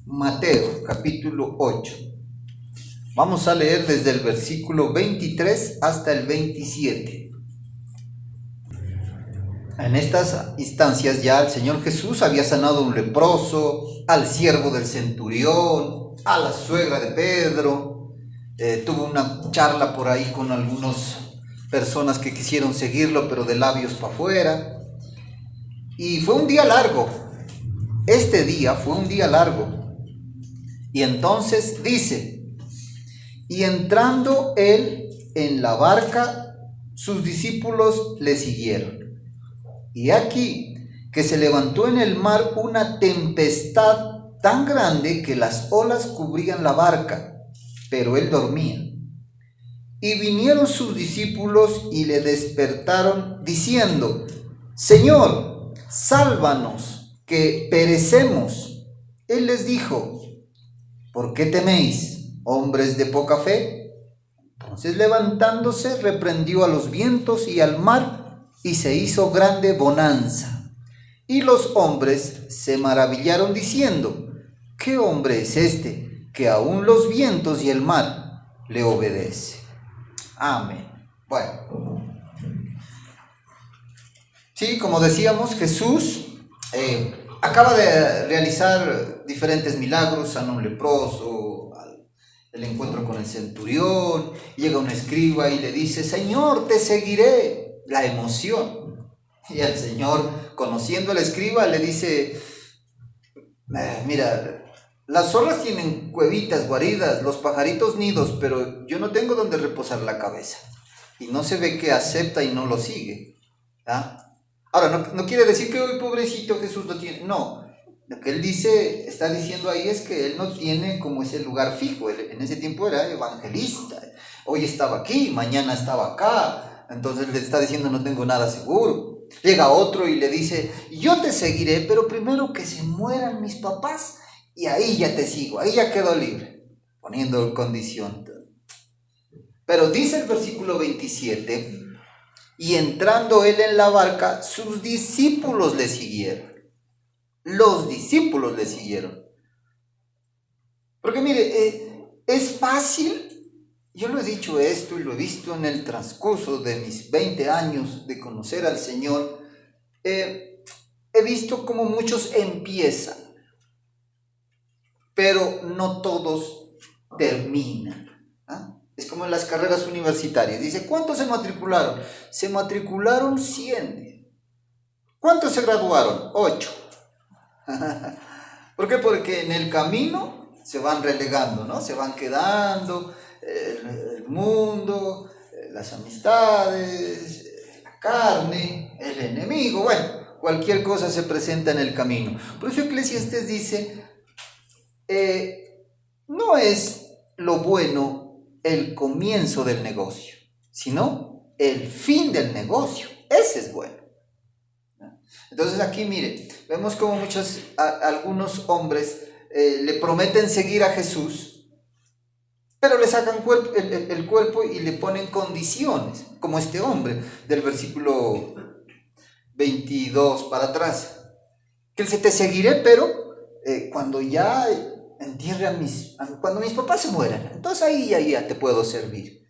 Mateo capítulo 8. Vamos a leer desde el versículo 23 hasta el 27. En estas instancias ya el Señor Jesús había sanado a un leproso, al siervo del centurión, a la suegra de Pedro. Tuvo una charla por ahí con algunas personas que quisieron seguirlo, pero de labios para afuera. Y fue un día largo. Este día fue un día largo. Y entonces dice: y entrando él en la barca, sus discípulos le siguieron. Y aquí que se levantó en el mar una tempestad tan grande que las olas cubrían la barca, pero él dormía. Y vinieron sus discípulos y le despertaron diciendo: Señor, sálvanos, que perecemos. Él les dijo: ¿por qué teméis, hombres de poca fe? Entonces, levantándose, reprendió a los vientos y al mar, y se hizo grande bonanza. Y los hombres se maravillaron diciendo: ¿qué hombre es este, que aun los vientos y el mar le obedece? Amén. Bueno, sí, como decíamos, Jesús acaba de realizar diferentes milagros: sanó a un leproso, el encuentro con el centurión, llega un escriba y le dice: Señor, te seguiré. La emoción. Y el Señor, conociendo al escriba, le dice: mira, las zorras tienen cuevitas, guaridas, los pajaritos nidos, pero yo no tengo donde reposar la cabeza. Y no se ve que acepta y no lo sigue. ¿Ah? Ahora, no quiere decir que hoy pobrecito Jesús no tiene. No, lo que él dice, está diciendo ahí es que él no tiene como ese lugar fijo. Él en ese tiempo era evangelista. Hoy estaba aquí, mañana estaba acá. Entonces le está diciendo: no tengo nada seguro. Llega otro y le dice: yo te seguiré, pero primero que se mueran mis papás y ahí ya te sigo, ahí ya quedo libre, poniendo condición. Pero dice el versículo 27: y entrando él en la barca, sus discípulos le siguieron. Los discípulos le siguieron. Porque mire, es fácil. Yo lo he dicho esto y lo he visto en el transcurso de mis 20 años de conocer al Señor. He visto cómo muchos empiezan, pero no todos terminan. ¿Ah? Es como en las carreras universitarias. Dice: ¿cuántos se matricularon? Se matricularon 100. ¿Cuántos se graduaron? 8. ¿Por qué? Porque en el camino se van relegando, ¿no? Se van quedando el mundo, las amistades, la carne, el enemigo. Bueno, cualquier cosa se presenta en el camino. Por eso Eclesiastés dice: no es lo bueno el comienzo del negocio, sino el fin del negocio. Ese es bueno. Entonces aquí mire, vemos como algunos hombres le prometen seguir a Jesús, pero le sacan el cuerpo y le ponen condiciones, como este hombre del versículo 22 para atrás, que él se: te seguiré, pero cuando ya entierre cuando mis papás se mueran, entonces ahí ya te puedo servir.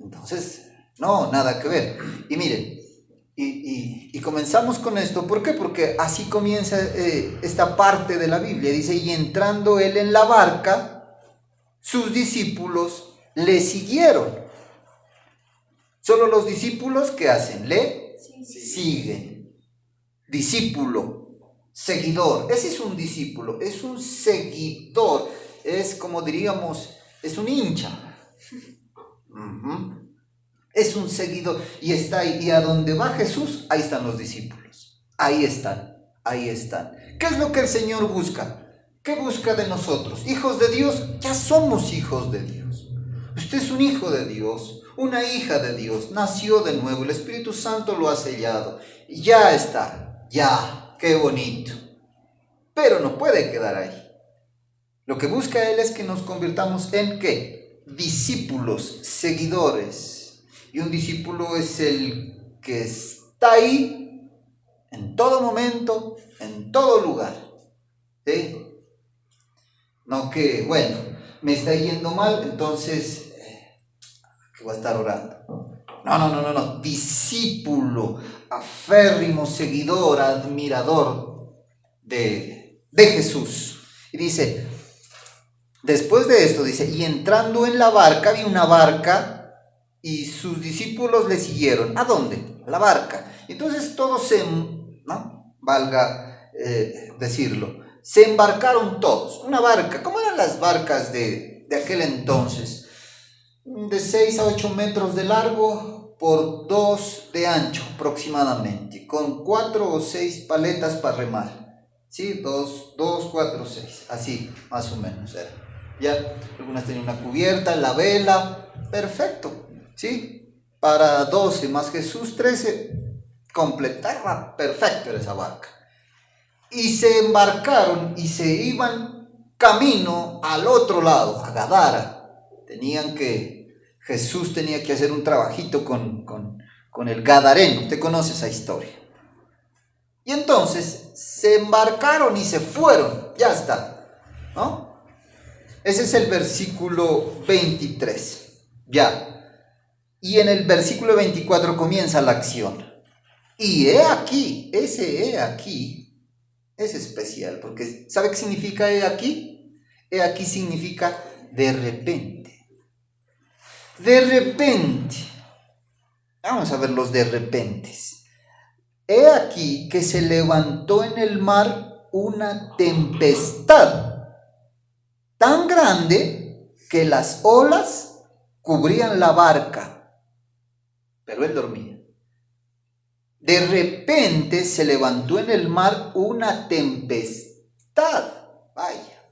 Entonces, no, nada que ver. Y miren, y comenzamos con esto. ¿Por qué? Porque así comienza esta parte de la Biblia. Dice: y entrando él en la barca, sus discípulos le siguieron. Solo los discípulos, ¿qué hacen? Siguen. Discípulo, seguidor. Ese es un discípulo, es un seguidor. Es como diríamos, es un hincha. Es un seguidor y está ahí. Y a donde va Jesús, ahí están los discípulos. Ahí están. ¿Qué es lo que el Señor busca? ¿Qué busca de nosotros? Hijos de Dios, ya somos hijos de Dios. Usted es un hijo de Dios, una hija de Dios, nació de nuevo, el Espíritu Santo lo ha sellado. Ya está, ya, qué bonito. Pero no puede quedar ahí. Lo que busca Él es que nos convirtamos en ¿qué? Discípulos, seguidores. Y un discípulo es el que está ahí en todo momento, en todo lugar. ¿Sí? No que, bueno, me está yendo mal, entonces que voy a estar orando. No. Discípulo, aférrimo seguidor, admirador de Jesús. Y dice, después de esto, dice, y entrando en la barca, había una barca y sus discípulos le siguieron. ¿A dónde? A la barca. Entonces todos ¿no? Valga decirlo, se embarcaron todos. Una barca, ¿cómo eran las barcas de aquel entonces? De 6 a 8 metros de largo por 2 de ancho aproximadamente, con 4 o 6 paletas para remar. ¿Sí? 2, 4, 6, así más o menos era. Ya, algunas tenían una cubierta, la vela, perfecto, ¿sí? Para 12 más Jesús 13, completaba perfecto esa barca. Y se embarcaron y se iban camino al otro lado, a Gadara. Jesús tenía que hacer un trabajito con el gadareno. Usted conoce esa historia. Y entonces se embarcaron y se fueron. Ya está, ¿no? Ese es el versículo 23. Ya. Y en el versículo 24 comienza la acción. Y he aquí, ese he aquí es especial, porque ¿sabe qué significa he aquí? He aquí significa de repente. De repente, vamos a ver los de repentes. He aquí que se levantó en el mar una tempestad tan grande que las olas cubrían la barca, pero él dormía. De repente se levantó en el mar una tempestad. Vaya.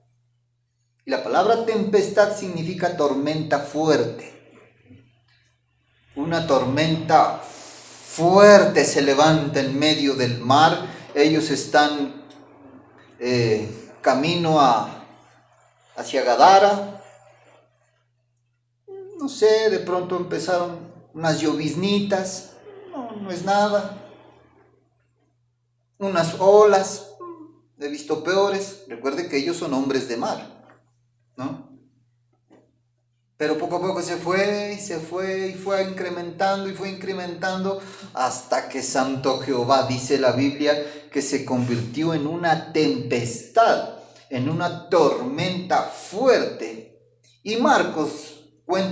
Y la palabra tempestad significa tormenta fuerte. Una tormenta fuerte se levanta en medio del mar. Ellos están camino hacia Gadara. No sé, de pronto empezaron unas lloviznitas. No es nada. Unas olas. He visto peores. Recuerde que ellos son hombres de mar, ¿no? Pero poco a poco se fue y fue incrementando hasta que Santo Jehová, dice la Biblia, que se convirtió en una tempestad, en una tormenta fuerte. Y Marcos,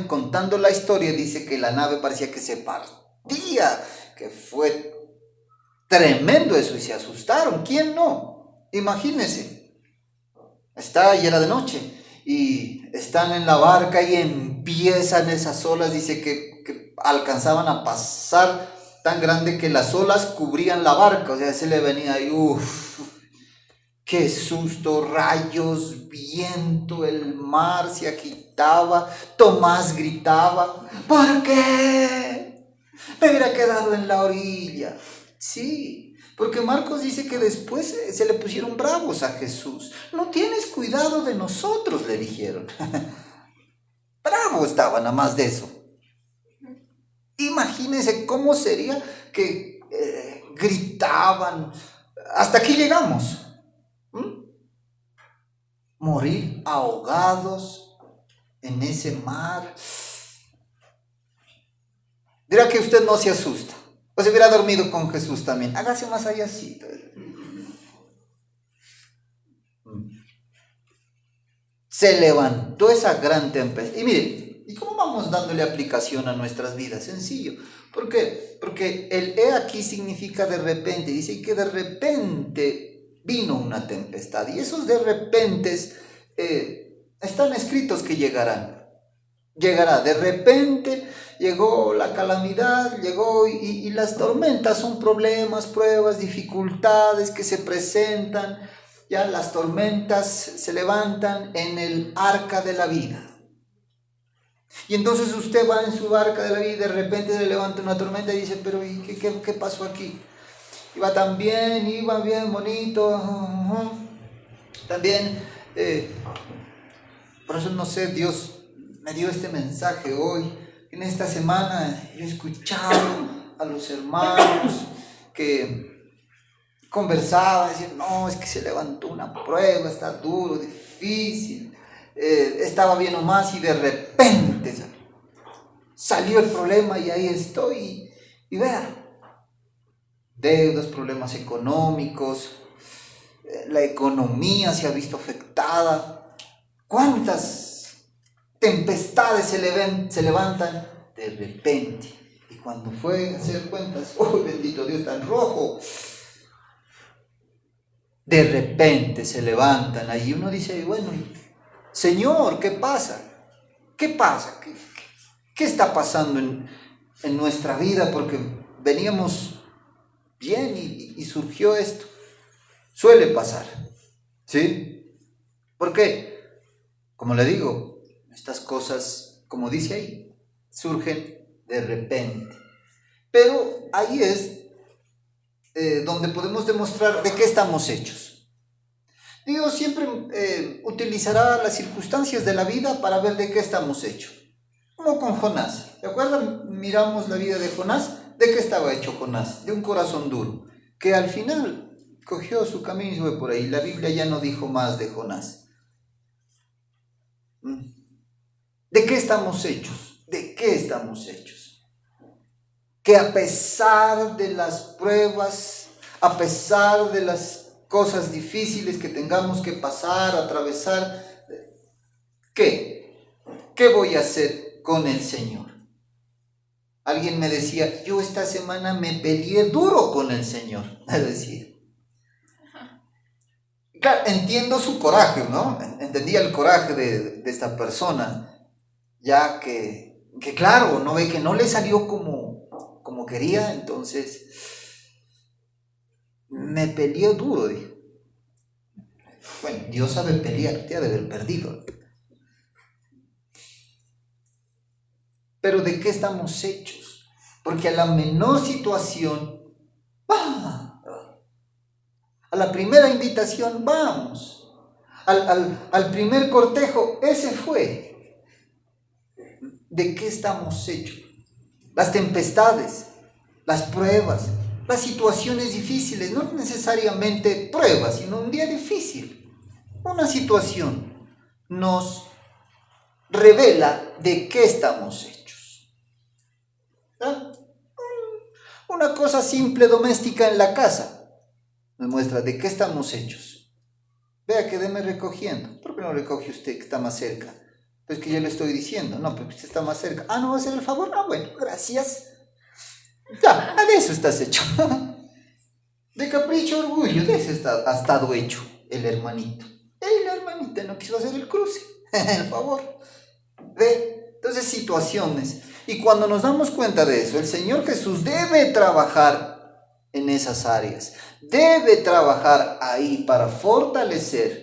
contando la historia, dice que la nave parecía que se partía, que fue tremendo eso y se asustaron. ¿Quién no? Imagínense, y era de noche. Y están en la barca y empiezan esas olas, dice que alcanzaban a pasar tan grande que las olas cubrían la barca, o sea, se le venía ahí, qué susto, rayos, viento, el mar se agitaba, Tomás gritaba, ¿por qué? Me hubiera quedado en la orilla. Sí, porque Marcos dice que después se le pusieron bravos a Jesús. No tienes cuidado de nosotros, le dijeron. Bravo estaba nada más de eso. Imagínense cómo sería que gritaban. Hasta aquí llegamos. Morir ahogados en ese mar. Dirá que usted no se asusta. O se hubiera dormido con Jesús también. Hágase más allá así. Se levantó esa gran tempestad. Y miren, ¿y cómo vamos dándole aplicación a nuestras vidas? Sencillo. ¿Por qué? Porque el he aquí significa de repente. Dice que de repente vino una tempestad. Y esos de repentes están escritos que llegarán. Llegará, de repente llegó la calamidad, llegó y las tormentas son problemas, pruebas, dificultades que se presentan. Ya las tormentas se levantan en el arca de la vida. Y entonces usted va en su barca de la vida y de repente se levanta una tormenta y dice, pero ¿y qué pasó aquí? Iba bien bonito. También, por eso no sé, Dios me dio este mensaje hoy. En esta semana yo he escuchado a los hermanos que conversaban, decían, no, es que se levantó una prueba, está duro, difícil. difícil, estaba bien o más y de repente salió el problema y ahí estoy. Y vea, deudas, problemas económicos, la economía se ha visto afectada. ¿Cuántas tempestades se levantan de repente? Y cuando fue a hacer cuentas, ¡oh, bendito Dios, tan rojo! De repente se levantan ahí. Uno dice, bueno, Señor, ¿qué pasa? ¿Qué pasa? ¿Qué está pasando en nuestra vida? Porque veníamos bien y surgió esto. Suele pasar, ¿sí? ¿Por qué? Como le digo, estas cosas, como dice ahí, surgen de repente. Pero ahí es donde podemos demostrar de qué estamos hechos. Dios siempre utilizará las circunstancias de la vida para ver de qué estamos hechos. Como con Jonás. ¿Se acuerdan? Miramos la vida de Jonás. ¿De qué estaba hecho Jonás? De un corazón duro, que al final cogió su camino y fue por ahí. La Biblia ya no dijo más de Jonás. ¿De qué estamos hechos? ¿De qué estamos hechos? Que a pesar de las pruebas, a pesar de las cosas difíciles que tengamos que pasar, atravesar, ¿qué? ¿Qué voy a hacer con el Señor? Alguien me decía, yo esta semana me peleé duro con el Señor, me decía. Claro, entiendo su coraje, ¿no? Entendía el coraje de esta persona, ya que claro, no ve que no le salió como quería, entonces me peleé duro, dijo. Bueno, Dios sabe pelear, te ha de haber perdido. Pero ¿de qué estamos hechos? Porque a la menor situación, a la primera invitación, vamos. Al primer cortejo, ese fue. ¿De qué estamos hechos? Las tempestades, las pruebas, las situaciones difíciles, no necesariamente pruebas, sino un día difícil. Una situación nos revela de qué estamos hechos. ¿Ah? Una cosa simple, doméstica en la casa, nos muestra de qué estamos hechos. Vea, quédeme recogiendo. ¿Por qué no recoge usted que está más cerca? Pues que yo le estoy diciendo, no, pero usted está más cerca. Ah, ¿no va a hacer el favor? Ah, bueno, gracias. Ya, de eso estás hecho. De capricho, orgullo, de eso ha estado hecho el hermanito. El hermanito no quiso hacer el cruce, el favor. ¿Ve? Entonces, situaciones. Y cuando nos damos cuenta de eso, el Señor Jesús debe trabajar en esas áreas. Debe trabajar ahí para fortalecer.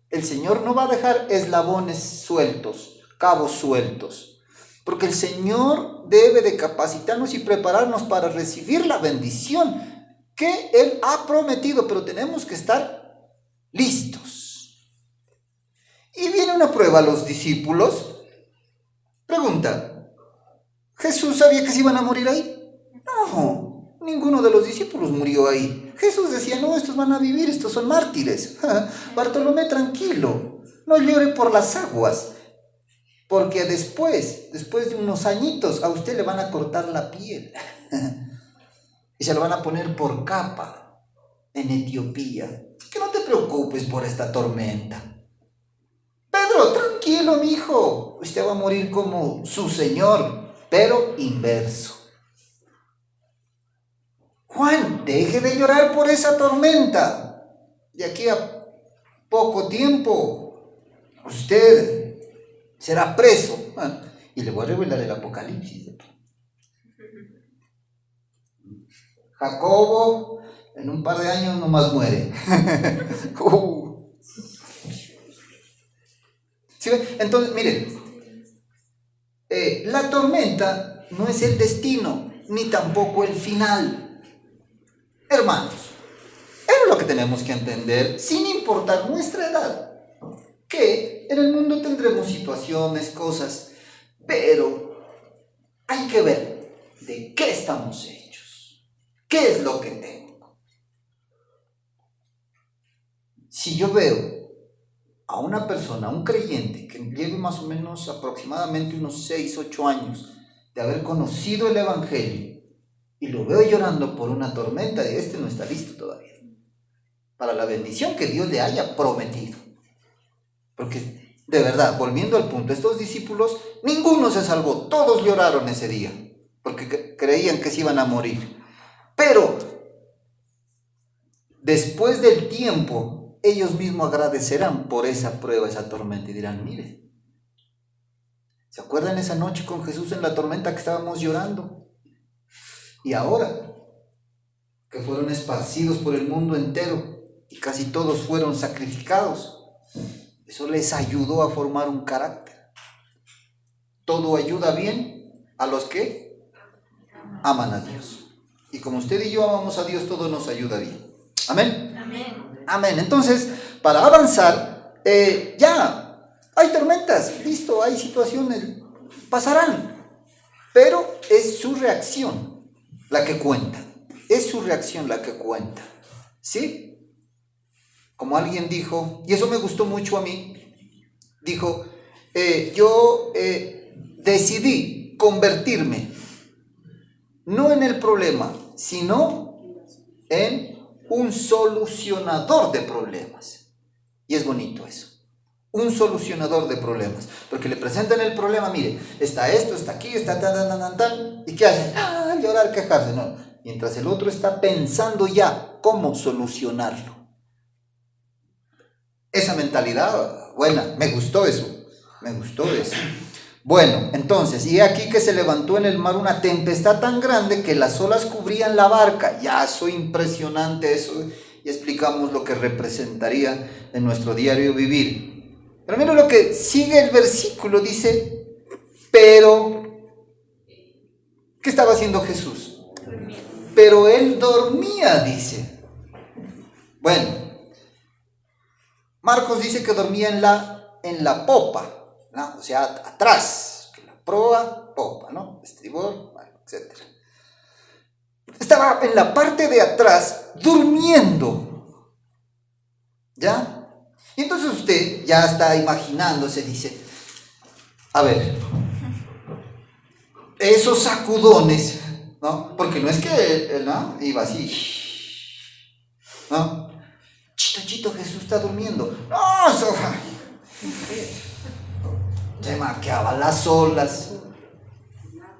El Señor no va a dejar eslabones sueltos, cabos sueltos. Porque el Señor debe de capacitarnos y prepararnos para recibir la bendición que Él ha prometido, pero tenemos que estar listos. Y viene una prueba a los discípulos. Pregunta, ¿Jesús sabía que se iban a morir ahí? No, ninguno de los discípulos murió ahí. Jesús decía, no, estos van a vivir, estos son mártires. Bartolomé, tranquilo, no llore por las aguas. Porque después de unos añitos, a usted le van a cortar la piel y se lo van a poner por capa en Etiopía. Que no te preocupes por esta tormenta. Pedro, tranquilo, mijo, usted va a morir como su Señor, pero inverso. Juan, deje de llorar por esa tormenta. De aquí a poco tiempo, usted será preso. Y le voy a revelar el Apocalipsis. Jacobo, en un par de años nomás muere. ¿Sí ven? Entonces, miren, la tormenta no es el destino, ni tampoco el final. Hermanos, es lo que tenemos que entender, sin importar nuestra edad, que en el mundo tendremos situaciones, cosas, pero hay que ver de qué estamos hechos, qué es lo que tengo. Si yo veo a una persona, a un creyente que lleve más o menos aproximadamente unos 6, 8 años de haber conocido el Evangelio y lo veo llorando por una tormenta, y este no está listo todavía para la bendición que Dios le haya prometido. Porque de verdad, volviendo al punto, estos discípulos, ninguno se salvó, todos lloraron ese día porque creían que se iban a morir. Pero después del tiempo, ellos mismos agradecerán por esa prueba, esa tormenta, y dirán: mire, ¿se acuerdan esa noche con Jesús en la tormenta que estábamos llorando? Y ahora que fueron esparcidos por el mundo entero y casi todos fueron sacrificados, eso les ayudó a formar un carácter. Todo ayuda bien a los que aman a Dios. Y como usted y yo amamos a Dios, todo nos ayuda bien. Amén. Amén. Amén. Entonces, para avanzar, ya hay tormentas, listo, hay situaciones, pasarán, pero es su reacción la que cuenta. Es su reacción la que cuenta. ¿Sí? Como alguien dijo, y eso me gustó mucho a mí, dijo: yo decidí convertirme no en el problema, sino en un solucionador de problemas. Y es bonito eso. Un solucionador de problemas. Porque le presentan el problema: mire, está esto, está aquí, está tan. ¿Y qué hacen? Llorar, quejarse. No. Mientras el otro está pensando ya cómo solucionarlo. Esa mentalidad buena, me gustó eso. Bueno, entonces, y aquí que se levantó en el mar una tempestad tan grande que las olas cubrían la barca. Ya, eso impresionante, eso. Y explicamos lo que representaría en nuestro diario vivir. Pero mira lo que sigue el versículo, dice: pero, ¿qué estaba haciendo Jesús? Pero él dormía, dice. Bueno, Marcos dice que dormía en la popa, ¿no? O sea, atrás, que la proa, popa, ¿no? Estribor, etc. Estaba en la parte de atrás durmiendo, ¿ya? Y entonces usted ya está imaginándose, dice: a ver, esos sacudones, ¿no? Porque no es que, ¿no?, iba así, ¿no? Chito, Jesús está durmiendo. No, eso se maqueaban las olas.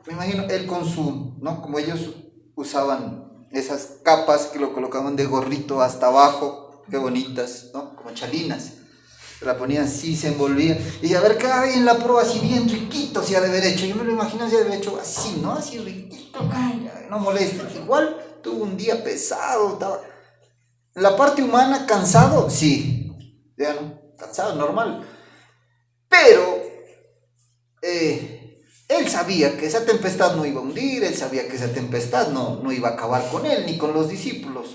Me imagino él con su, ¿no? Como ellos usaban esas capas que lo colocaban de gorrito hasta abajo, qué bonitas, ¿no? Como chalinas. Se la ponían así, se envolvía. Y a ver, cada en la proa así bien riquito se ha de haber hecho. Yo me lo imagino, se ha de haber hecho así, ¿no? Así riquito. Ay, no molesta. Igual tuvo un día pesado, estaba... La parte humana, cansado, sí, ya no, cansado, normal. Pero él sabía que esa tempestad no iba a hundir, él sabía que esa tempestad no iba a acabar con él ni con los discípulos.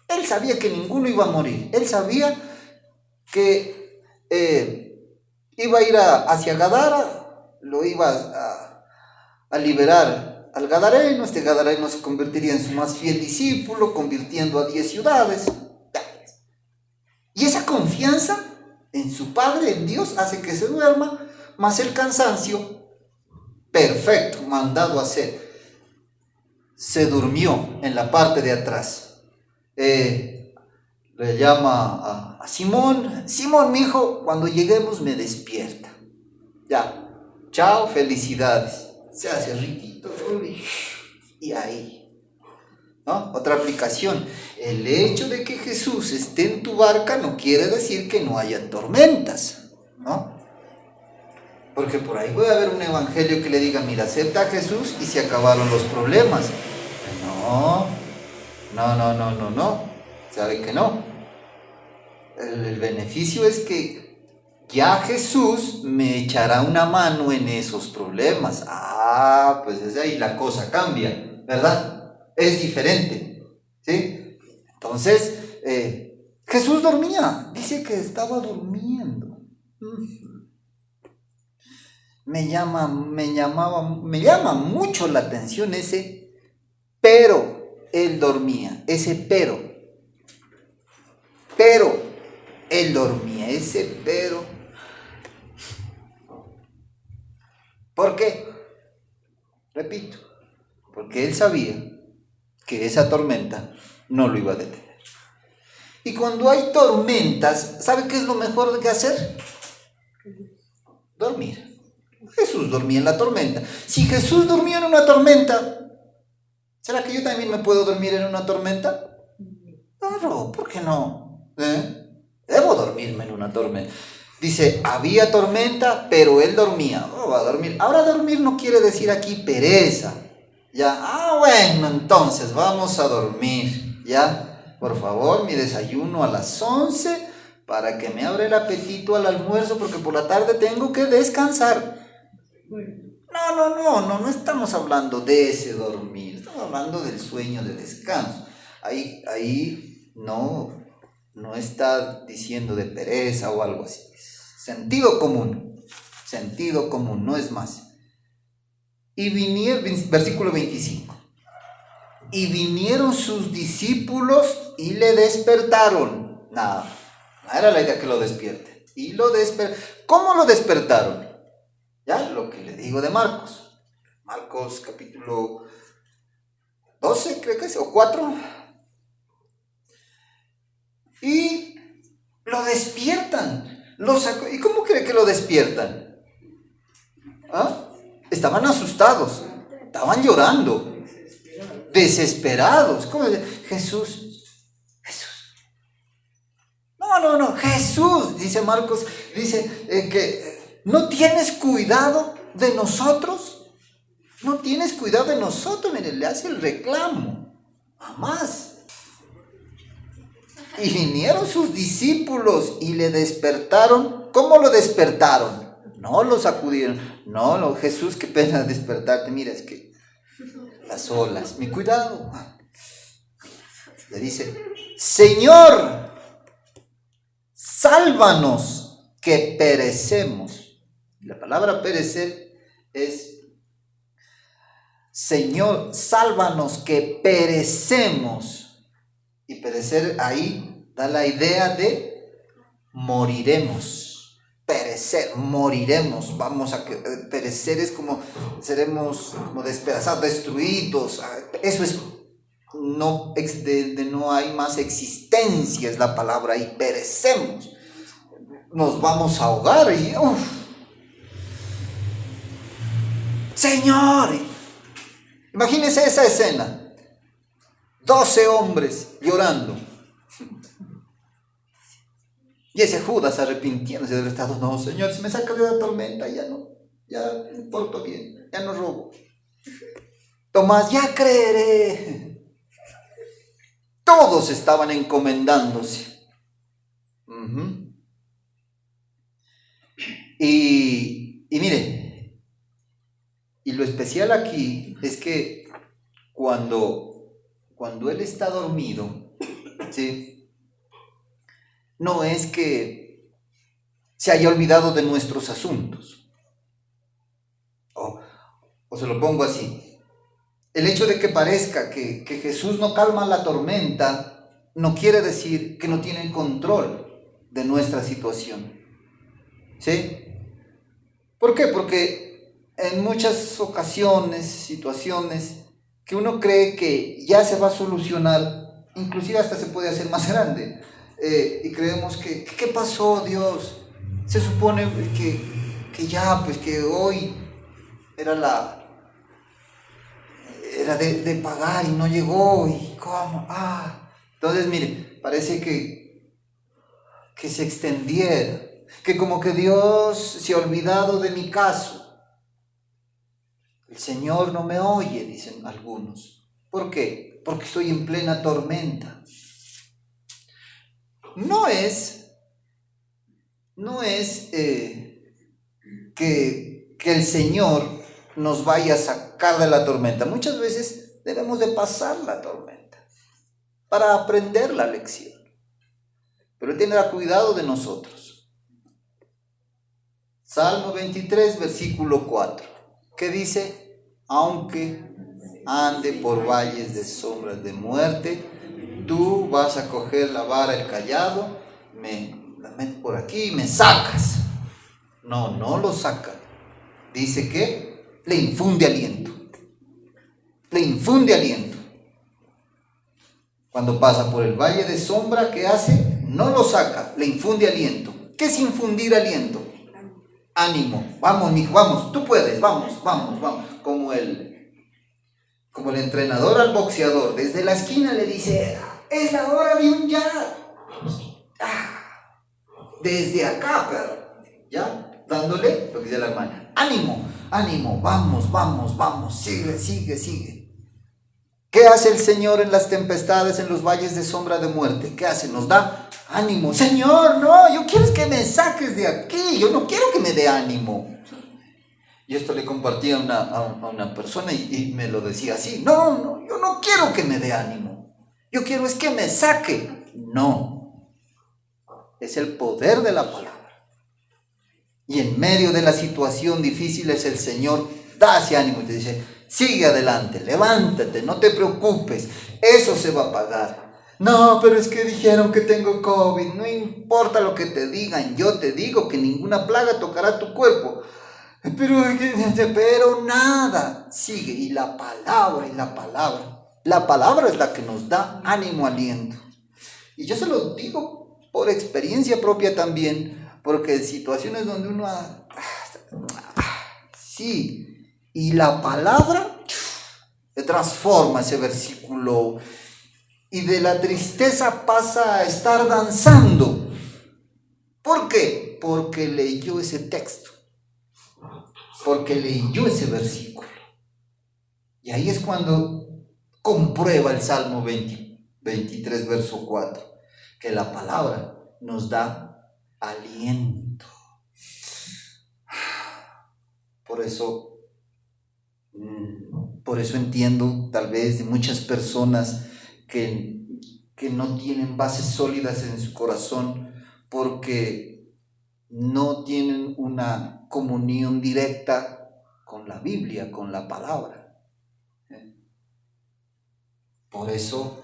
Él sabía que ninguno iba a morir. Él sabía que iba a ir hacia Gadara, lo iba a liberar al gadareno. Este gadareno se convertiría en su más fiel discípulo, convirtiendo a 10 ciudades. Y esa confianza en su Padre, en Dios, hace que se duerma, más el cansancio, perfecto, mandado a hacer. Se durmió en la parte de atrás. Le llama a Simón: Simón, mi hijo, cuando lleguemos me despierta. Ya, chao, felicidades. Se hace riquito, y ahí, ¿no? Otra aplicación: el hecho de que Jesús esté en tu barca no quiere decir que no haya tormentas, ¿no? Porque por ahí puede haber un evangelio que le diga: mira, acepta a Jesús y se acabaron los problemas. No, sabe que no. El beneficio es que ya Jesús me echará una mano en esos problemas. Pues es ahí la cosa cambia, ¿verdad? Es diferente, ¿sí? Entonces, Jesús dormía, dice que estaba durmiendo. Me llama mucho la atención ese pero. Él dormía, ese pero él dormía. ese pero. ¿Por qué? Repito, porque él sabía que esa tormenta no lo iba a detener. Y cuando hay tormentas, ¿sabe qué es lo mejor que hacer? Dormir. Jesús dormía en la tormenta. Si Jesús dormía en una tormenta, ¿será que yo también me puedo dormir en una tormenta? Claro, ¿por qué no? Debo dormirme en una tormenta. Dice, había tormenta, pero él dormía. No va a dormir. Ahora dormir no quiere decir aquí pereza. Ya, bueno, entonces vamos a dormir. Ya, por favor, mi desayuno a las 11 para que me abra el apetito al almuerzo, porque por la tarde tengo que descansar. No estamos hablando de ese dormir, estamos hablando del sueño de descanso. Ahí no está diciendo de pereza o algo así. Sentido común, no es más. Y vinieron, versículo 25, y vinieron sus discípulos y le despertaron. Nada, no era la idea que lo despierte. ¿Cómo lo despertaron? Ya, lo que le digo de Marcos. Marcos capítulo 12, creo que es, o 4. Y lo despiertan. ¿Y cómo cree que lo despiertan? Estaban asustados, estaban llorando, desesperados. ¿Cómo dice? Jesús. No, Jesús, dice Marcos, dice que no tienes cuidado de nosotros. No tienes cuidado de nosotros. Mire, le hace el reclamo. Jamás. Y vinieron sus discípulos y le despertaron. ¿Cómo lo despertaron? No lo sacudieron. No, Jesús, qué pena despertarte. Mira, es que las olas. Mi cuidado. Le dice, Señor, sálvanos que perecemos. La palabra perecer es, Señor, sálvanos que perecemos. Y perecer ahí da la idea de moriremos. Perecer, moriremos. Perecer es como seremos como despedazados, destruidos. Eso es, no hay más existencia, es la palabra ahí, perecemos. Nos vamos a ahogar y Señor, imagínense esa escena. 12 hombres llorando. Y ese Judas arrepintiéndose del estado. No, Señor, si me sacas de la tormenta, ya me porto bien, ya no robo. Tomás, ya creeré. Todos estaban encomendándose. Y mire, y lo especial aquí es que cuando él está dormido, ¿sí? No es que se haya olvidado de nuestros asuntos. O se lo pongo así. El hecho de que parezca que Jesús no calma la tormenta no quiere decir que no tiene control de nuestra situación. ¿Sí? ¿Por qué? Porque en muchas ocasiones, situaciones, que uno cree que ya se va a solucionar, inclusive hasta se puede hacer más grande, y creemos que ¿qué pasó, Dios? Se supone que ya, pues que hoy era de pagar y no llegó, y ¿cómo? Entonces mire, parece que se extendiera, que como que Dios se ha olvidado de mi caso. El Señor no me oye, dicen algunos. ¿Por qué? Porque estoy en plena tormenta. No es que el Señor nos vaya a sacar de la tormenta. Muchas veces debemos de pasar la tormenta para aprender la lección. Pero Él tendrá cuidado de nosotros. Salmo 23, versículo 4. ¿Qué dice? Aunque ande por valles de sombras de muerte, tú vas a coger la vara, el callado, me la metes por aquí y me sacas. No, no lo saca. Dice que le infunde aliento. Le infunde aliento. Cuando pasa por el valle de sombra, ¿qué hace? No lo saca, le infunde aliento. ¿Qué es infundir aliento? Ánimo. Vamos, mijo, vamos, tú puedes, vamos, vamos, vamos. Como el entrenador al boxeador, desde la esquina le dice, es la hora de un jab. Desde acá, perro. ¿Ya? Dándole lo que dice la hermana. Ánimo, ánimo, vamos, vamos, vamos, sigue, sigue, sigue. ¿Qué hace el Señor en las tempestades, en los valles de sombra de muerte? ¿Qué hace? Nos da ánimo. Señor, no, yo quiero que me saques de aquí. Yo no quiero que me dé ánimo. Y esto le compartí a una persona y me lo decía así. No, no, yo no quiero que me dé ánimo. Yo quiero es que me saque. No. Es el poder de la palabra. Y en medio de la situación difícil es el Señor da ese ánimo y te dice, sigue adelante, levántate, no te preocupes, eso se va a pagar. No, pero es que dijeron que tengo COVID, no importa lo que te digan, yo te digo que ninguna plaga tocará tu cuerpo. Pero nada, sigue, y la palabra, la palabra es la que nos da ánimo, aliento. Y yo se lo digo por experiencia propia también, porque situaciones donde uno sí, y la palabra transforma ese versículo y de la tristeza pasa a estar danzando. ¿Por qué? Porque leyó ese texto, porque leyó ese versículo. Y ahí es cuando comprueba el Salmo 23, verso 4, que la palabra nos da aliento. Por eso entiendo tal vez de muchas personas que no tienen bases sólidas en su corazón porque no tienen una comunión directa con la Biblia, con la palabra. Por eso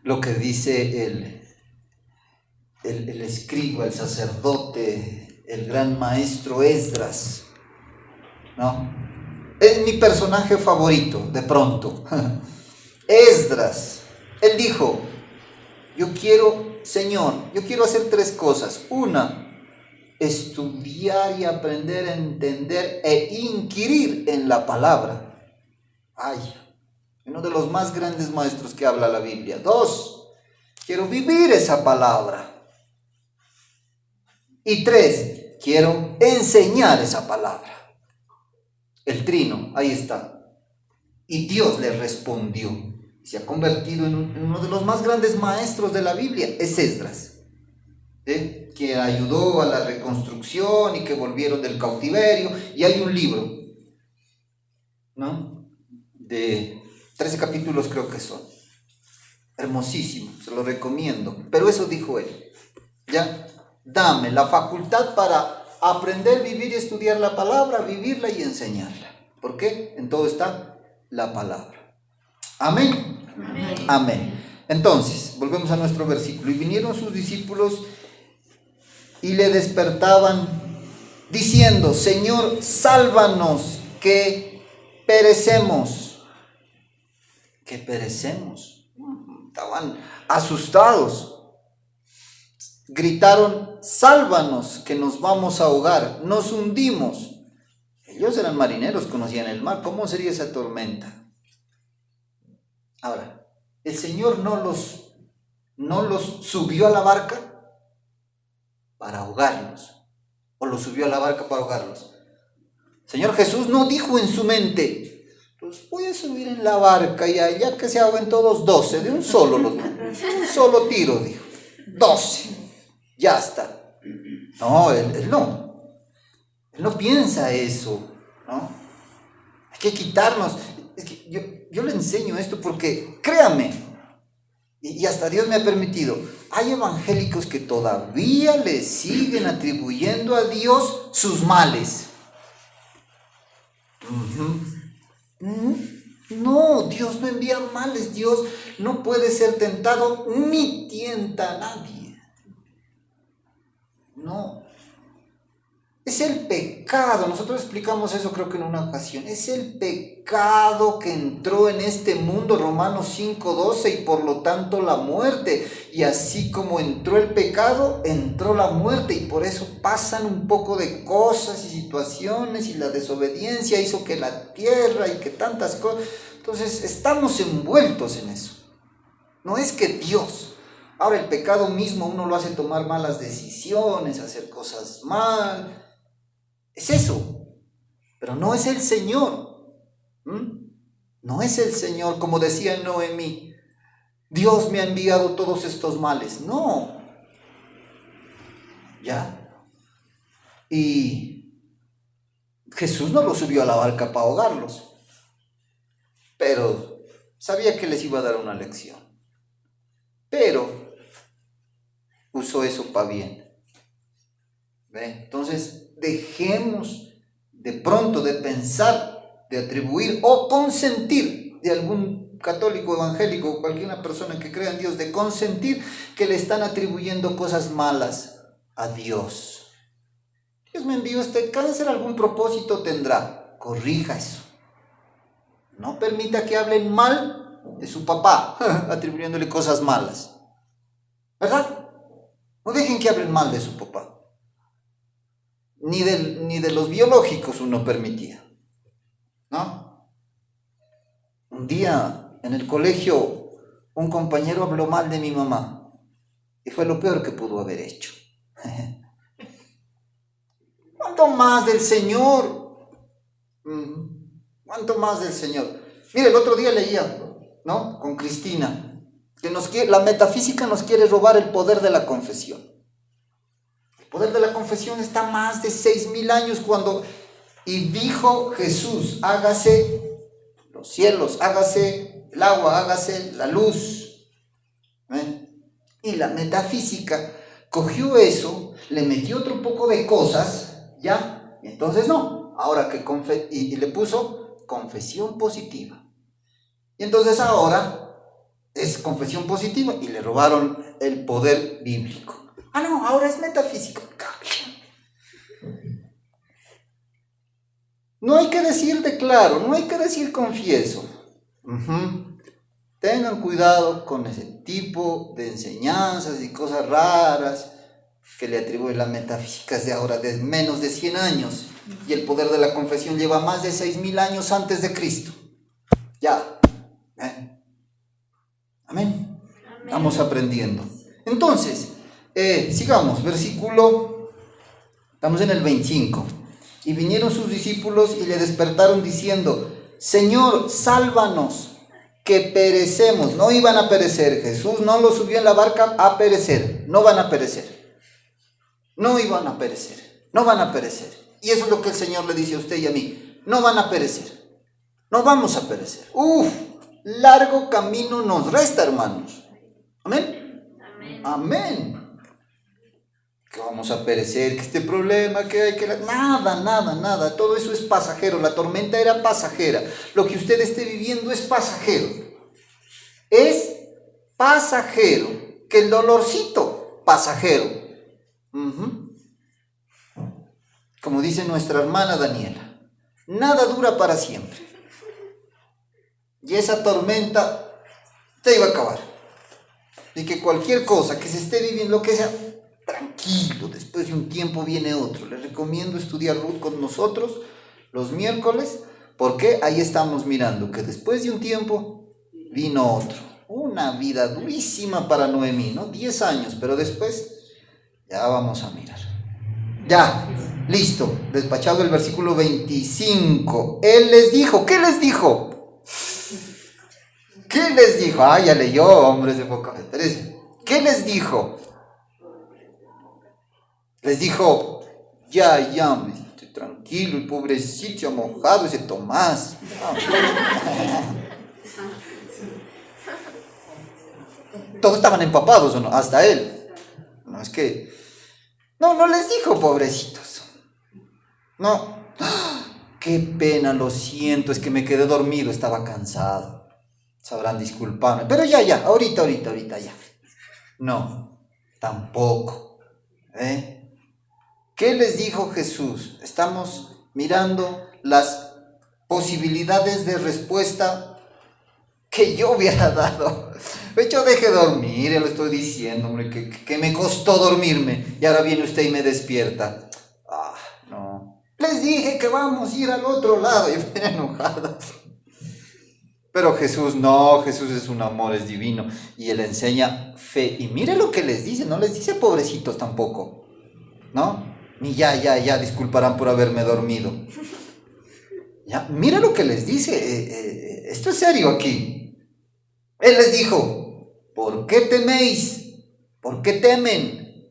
lo que dice el escriba, el sacerdote, el gran maestro Esdras, ¿no? Es mi personaje favorito, de pronto. Esdras, él dijo, Señor, yo quiero hacer 3 cosas. Una, estudiar y aprender a entender e inquirir en la palabra. Ay, uno de los más grandes maestros que habla la Biblia. 2, quiero vivir esa palabra. Y 3, quiero enseñar esa palabra. El trino, ahí está. Y Dios le respondió. Se ha convertido en uno de los más grandes maestros de la Biblia. Es Esdras, que ayudó a la reconstrucción y que volvieron del cautiverio. Y hay un libro, ¿no? De 13 capítulos creo que son. Hermosísimo, se lo recomiendo. Pero eso dijo él. Ya, dame la facultad para aprender, vivir y estudiar la palabra, vivirla y enseñarla. ¿Por qué? En todo está la palabra. Amén. Amén. Amén. Entonces, volvemos a nuestro versículo. Y vinieron sus discípulos y le despertaban diciendo, Señor, sálvanos, que perecemos. Que perecemos. Estaban asustados. Gritaron, sálvanos, que nos vamos a ahogar, nos hundimos. Ellos eran marineros, conocían el mar. ¿Cómo sería esa tormenta? Ahora, el Señor no los subió a la barca para ahogarlos, o los subió a la barca para ahogarlos. El Señor Jesús no dijo en su mente, los voy a subir en la barca y allá que se ahoguen todos 12, de un solo tiro, dijo, 12. Ya está. No, él no piensa eso, ¿no? Hay que quitarnos. Es que yo le enseño esto porque, créame, y hasta Dios me ha permitido, hay evangélicos que todavía le siguen atribuyendo a Dios sus males. No, Dios no envía males, Dios no puede ser tentado ni tienta a nadie. No. Es el pecado, nosotros explicamos eso creo que en una ocasión, es el pecado que entró en este mundo, Romanos 5:12, y por lo tanto la muerte, y así como entró el pecado, entró la muerte, y por eso pasan un poco de cosas y situaciones, y la desobediencia hizo que la tierra y que tantas cosas, entonces estamos envueltos en eso, no es que Dios. Ahora el pecado mismo uno lo hace tomar malas decisiones, hacer cosas mal. Es eso, pero no es el Señor. No es el Señor, como decía Noemí. Dios me ha enviado todos estos males. No. ¿Ya? Y Jesús no los subió a la barca para ahogarlos, pero sabía que les iba a dar una lección. Pero usó eso para bien. ¿Ve? Entonces, dejemos de pronto de pensar, de atribuir o consentir de algún católico, evangélico o cualquier persona que crea en Dios, de consentir que le están atribuyendo cosas malas a Dios. Dios me envió este cáncer, algún propósito tendrá. Corrija eso. No permita que hablen mal de su papá, atribuyéndole cosas malas. ¿Verdad? No dejen que hablen mal de su papá. Ni de los biológicos uno permitía, ¿no? Un día en el colegio un compañero habló mal de mi mamá y fue lo peor que pudo haber hecho. ¿Cuánto más del Señor? ¿Cuánto más del Señor? Mire, el otro día leía, ¿no? Con Cristina, que la metafísica nos quiere robar el poder de la confesión. El poder de la confesión está más de 6.000 años cuando, y dijo Jesús, hágase los cielos, hágase el agua, hágase la luz. Y la metafísica cogió eso, le metió otro poco de cosas, ¿ya? Y entonces no, ahora que y le puso confesión positiva. Y entonces ahora es confesión positiva y le robaron el poder bíblico. Ah, no, ahora es metafísico. No hay que decir declaro, no hay que decir confieso. Tengan cuidado con ese tipo de enseñanzas y cosas raras que le atribuyen las metafísicas de ahora, de menos de 100 años. Y el poder de la confesión lleva más de 6.000 años antes de Cristo. Ya. Amén. Estamos aprendiendo. Entonces, sigamos, estamos en el 25. Y vinieron sus discípulos y le despertaron diciendo, Señor, sálvanos, que perecemos. No iban a perecer. Jesús no los subió en la barca a perecer. No van a perecer. No iban a perecer. No van a perecer. Y eso es lo que el Señor le dice a usted y a mí. No van a perecer. No vamos a perecer. Largo camino nos resta, hermanos. Amén. Amén. Que vamos a perecer, que este problema, que hay que... Nada. Todo eso es pasajero. La tormenta era pasajera. Lo que usted esté viviendo es pasajero. Es pasajero. Que el dolorcito, pasajero. Como dice nuestra hermana Daniela, nada dura para siempre. Y esa tormenta te iba a acabar. Y que cualquier cosa que se esté viviendo, lo que sea, tranquilo, después de un tiempo viene otro. Les recomiendo estudiar Ruth con nosotros los miércoles, porque ahí estamos mirando que después de un tiempo vino otro. Una vida durísima para Noemí, ¿no? 10 años, pero después ya vamos a mirar. Ya, listo, despachado el versículo 25. Él les dijo, ¿qué les dijo? ¿Qué les dijo? Ya leyó, hombres de poca fe. ¿Qué les dijo? Les dijo, ya, estoy tranquilo, el pobrecito mojado ese Tomás. Todos estaban empapados, ¿o no? Hasta él. No, es que... No les dijo pobrecitos. No. Qué pena, lo siento, es que me quedé dormido, estaba cansado. Sabrán disculparme. Pero ya, ahorita ya. No, tampoco. ¿Qué les dijo Jesús? Estamos mirando las posibilidades de respuesta que yo hubiera dado. Yo dejé dormir, ya lo estoy diciendo, hombre, que me costó dormirme y ahora viene usted y me despierta. No. Les dije que vamos a ir al otro lado. Yo estoy enojado. Pero Jesús no, Jesús es un amor, es divino y Él enseña fe. Y mire lo que les dice, no les dice pobrecitos tampoco, ¿no? Ni ya, disculparán por haberme dormido. Ya, mira lo que les dice, esto es serio aquí. Él les dijo, ¿por qué teméis? ¿Por qué temen?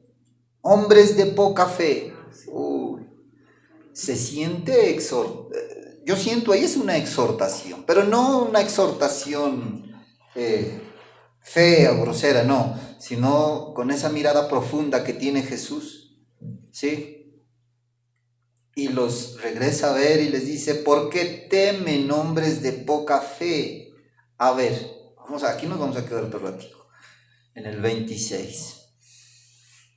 Hombres de poca fe. Se siente yo siento ahí es una exhortación, pero no una exhortación fea o grosera, no, sino con esa mirada profunda que tiene Jesús, ¿sí? Y los regresa a ver y les dice, ¿por qué temen hombres de poca fe? A ver, aquí nos vamos a quedar otro ratito, en el 26.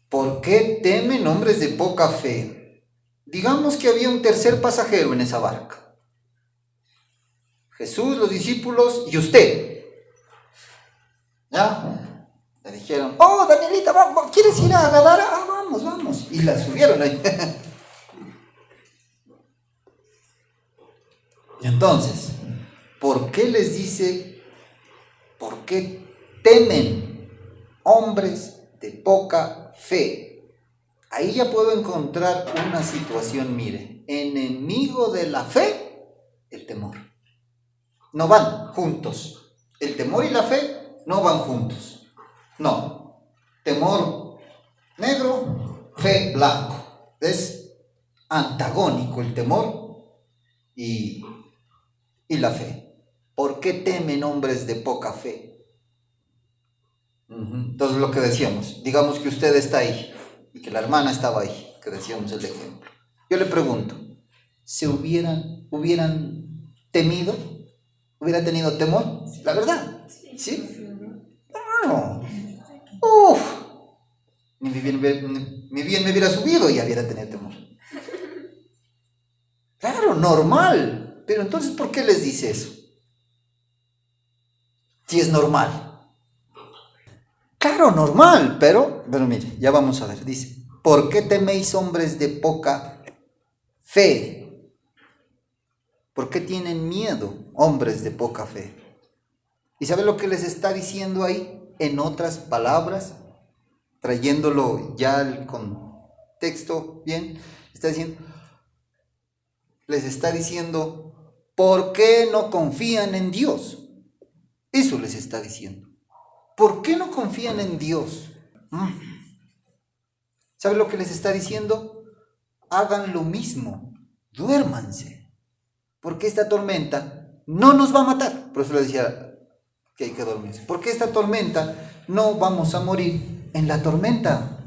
¿Por qué temen hombres de poca fe? Digamos que había un tercer pasajero en esa barca. Jesús, los discípulos y usted. ¿Ya? Le dijeron, Danielita, vamos, ¿quieres ir a Gadara? Vamos. Y la subieron ahí. Entonces, ¿por qué les dice, por qué temen hombres de poca fe? Ahí ya puedo encontrar una situación, mire, enemigo de la fe, el temor. No van juntos. El temor y la fe no van juntos. No. Temor negro, fe blanco. Es antagónico el temor y la fe. ¿Por qué temen hombres de poca fe? Entonces lo que decíamos, digamos que usted está ahí y que la hermana estaba ahí, que decíamos el ejemplo. Yo le pregunto, ¿se hubieran temido? ¿Hubiera tenido temor? ¿La verdad? ¿Sí? No. Ni bien me hubiera subido y hubiera tenido temor. Claro, normal. Pero entonces, ¿por qué les dice eso? Si es normal. Claro, normal, pero mire, ya vamos a ver. Dice, ¿por qué teméis hombres de poca fe? ¿Por qué tienen miedo hombres de poca fe? ¿Y sabe lo que les está diciendo ahí? En otras palabras, trayéndolo ya al contexto bien, les está diciendo, ¿por qué no confían en Dios? Eso les está diciendo. ¿Por qué no confían en Dios? ¿Sabe lo que les está diciendo? Hagan lo mismo, duérmanse, porque esta tormenta no nos va a matar. Por eso les decía que hay que dormirse. Porque esta tormenta no vamos a morir en la tormenta.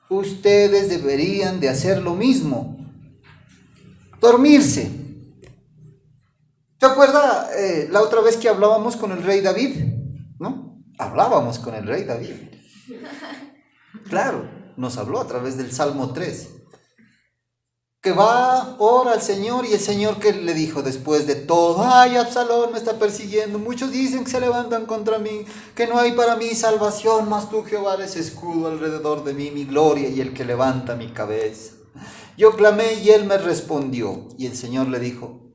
Ustedes deberían de hacer lo mismo, dormirse. ¿Se acuerda la otra vez que hablábamos con el rey David? ¿No? Hablábamos con el rey David. Claro, nos habló a través del Salmo 3. Que va, ora al Señor, y el Señor que le dijo después de todo, ay, Absalón me está persiguiendo, muchos dicen que se levantan contra mí, que no hay para mí salvación, mas tú, Jehová, eres escudo alrededor de mí, mi gloria y el que levanta mi cabeza. Yo clamé y él me respondió, y el Señor le dijo,